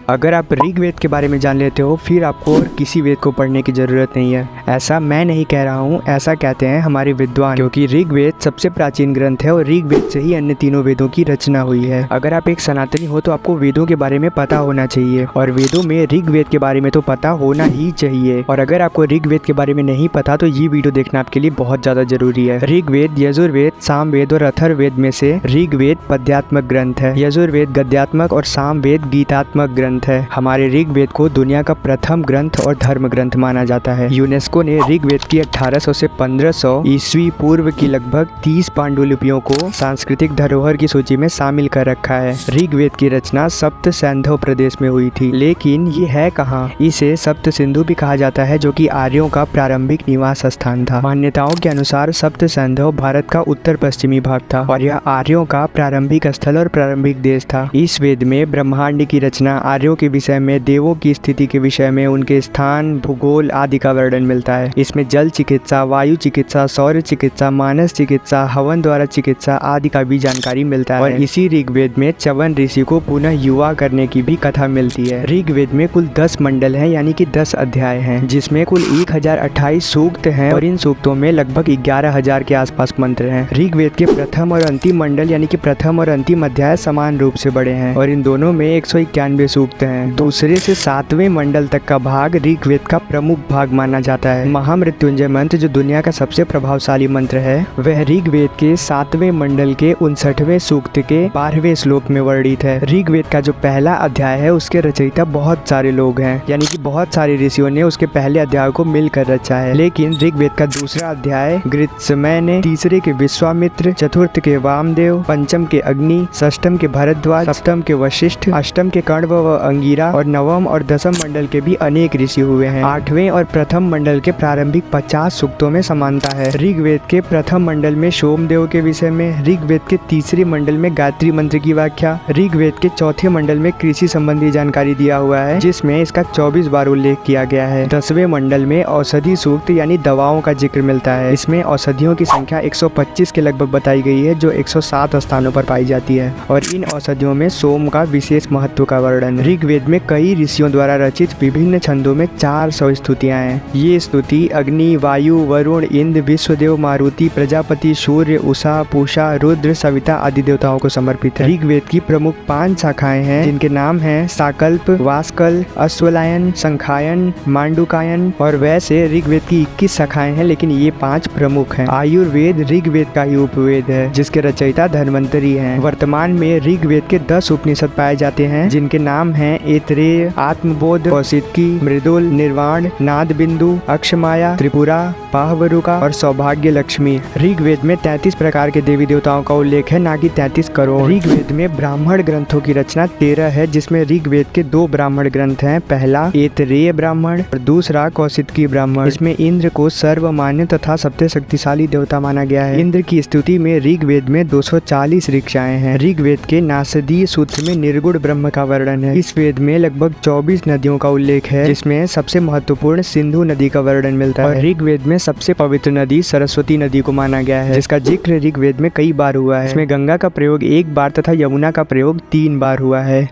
अगर आप ऋग्वेद के बारे में जान लेते हो फिर आपको और किसी वेद को पढ़ने की ज़रूरत नहीं है। ऐसा मैं नहीं कह रहा हूँ, ऐसा कहते हैं हमारे विद्वान, क्योंकि ऋग्वेद सबसे प्राचीन ग्रंथ है और ऋग्वेद से ही अन्य तीनों वेदों की रचना हुई है। अगर आप एक सनातनी हो तो आपको वेदों के बारे में पता होना चाहिए और वेदों में ऋग्वेद के बारे में तो पता होना ही चाहिए। और अगर आपको ऋग्वेद के बारे में नहीं पता तो ये वीडियो देखना आपके लिए बहुत ज़्यादा जरूरी है। ऋग्वेद, यजुर्वेद, सामवेद और अथर्ववेद में से ऋग्वेद पद्यात्मक ग्रंथ है, यजुर्वेद गद्यात्मक और सामवेद गीतात्मक ग्रंथ है। हमारे ऋग्वेद को दुनिया का प्रथम ग्रंथ और धर्म ग्रंथ माना जाता है। यूनेस्को ने ऋग्वेद की 1800 से 1500 ईस्वी पूर्व की लगभग 30 पांडुलिपियों को सांस्कृतिक धरोहर की सूची में शामिल कर रखा है। ऋग्वेद की रचना सप्त सिंधु प्रदेश में हुई थी, लेकिन ये है कहाँ? इसे सप्त सिंधु भी कहा जाता है, जो कि आर्यों का प्रारंभिक निवास स्थान था। मान्यताओं के अनुसार सप्त सिंधु भारत का उत्तर पश्चिमी भाग था और यह आर्यों का प्रारंभिक स्थल और प्रारंभिक देश था। इस वेद में ब्रह्मांड की रचना, आर्यों के विषय में, देवों की स्थिति के विषय में, उनके स्थान, भूगोल आदि का वर्णन मिलता है। इसमें जल चिकित्सा, वायु चिकित्सा, सौर चिकित्सा, मानस चिकित्सा, हवन द्वारा चिकित्सा आदि का भी जानकारी मिलता है। और इसी ऋग्वेद में च्यवन ऋषि को पुनः युवा करने की भी कथा मिलती है। ऋग्वेद में कुल 10 मंडल हैं, यानी कि 10 अध्याय हैं, जिसमें कुल 1028 सूक्त हैं और इन सूक्तों में लगभग 11,000 के आसपास मंत्र हैं। ऋग्वेद के प्रथम और अंतिम मंडल यानी कि प्रथम और अंतिम अध्याय समान रूप से बड़े हैं और इन दोनों में 191 सूक्त हैं। दूसरे से 7वें मंडल तक का भाग ऋग्वेद का प्रमुख भाग माना जाता है। महामृत्युंजय मंत्र, जो दुनिया का सबसे प्रभावशाली मंत्र है, वह ऋग्वेद के 7वें मंडल के 59वें सूक्त के 12वें श्लोक में वर्णित है। ऋग्वेद का जो पहला अध्याय है उसके रचयिता बहुत सारे लोग हैं, यानी कि बहुत सारे ऋषियों ने उसके पहले अध्याय को मिलकर रचा है। लेकिन ऋग्वेद का दूसरा अध्याय गृत्समय ने, तीसरे के विश्वामित्र, चतुर्थ के वामदेव, पंचम के अग्नि, षष्ठम के भरद्वाज, सप्तम के वशिष्ठ, अष्टम के कण्व व अंगिरा और नवम और दसम मंडल के भी अनेक ऋषि हुए हैं। 8वें और प्रथम मंडल के प्रारंभिक 50 सूक्तों में समानता है। ऋग्वेद के प्रथम मंडल में सोमदेव के विषय में, ऋग्वेद के तीसरे मंडल में गायत्री मंत्र की व्याख्या, ऋग्वेद के चौथे मंडल में कृषि संबंधी जानकारी दिया हुआ है, जिसमें इसका 24 बार उल्लेख किया गया है। 10वें मंडल में औषधि सूक्त यानी दवाओं का जिक्र मिलता है। इसमें औषधियों की संख्या 125 के लगभग बताई गई है, जो 107 स्थानों पर पाई जाती है और इन औषधियों में सोम का विशेष महत्व का वर्णन। ऋग्वेद में कई ऋषियों द्वारा रचित विभिन्न छंदों में 400 स्तुतियां हैं। ये स्तुति अग्नि, वायु, वरुण, इंद्र, विश्वदेव, मारुति, प्रजापति, सूर्य, उषा, पूषा, रुद्र, सविता आदि देवताओं को समर्पित है। ऋग्वेद की प्रमुख 5 शाखाएं हैं, जिनके नाम हैं साकल्प, वास्कल, अश्वलायन, संखायन, मांडुकायन और वैसे ऋग्वेद की 21 शाखाएं हैं, लेकिन ये 5 प्रमुख हैं। आयुर्वेद ऋग्वेद का ही उपवेद है, जिसके रचयिता धन्वंतरी हैं। वर्तमान में ऋग्वेद के 10 उपनिषद पाए जाते हैं, जिनके नाम हैं ऐतरेय, आत्मबोध, कौशिकी, मृदुल, निर्वाण, नाद बिंदु, अक्षमाया, त्रिपुरा, पाहवरुका और सौभाग्य लक्ष्मी। ऋग्वेद में 33 प्रकार के देवी देवताओं का उल्लेख है, ना कि 33 करोड़। ऋग्वेद में ब्राह्मण ग्रंथों की रचना 13 है, जिसमें ऋग्वेद के 2 ब्राह्मण ग्रंथ हैं। पहला ऐतरेय ब्राह्मण और दूसरा कौशिकी ब्राह्मण। इसमें इंद्र को सर्वमान्य तथा सबसे शक्तिशाली देवता माना गया है। इंद्र की स्तुति में ऋग्वेद में 240 ऋक्षाएं हैं। ऋग्वेद के नासदीय सूत्र में निर्गुण ब्रह्म का वर्णन है। इस वेद में लगभग 24 नदियों का उल्लेख है, जिसमें सबसे महत्वपूर्ण सिंधु नदी का वर्णन मिलता है। ऋग्वेद में सबसे पवित्र नदी सरस्वती नदी को माना गया है, जिसका जिक्र ऋग्वेद में कई बार हुआ है। इसमें गंगा का प्रयोग 1 बार तथा यमुना का प्रयोग 3 बार हुआ है।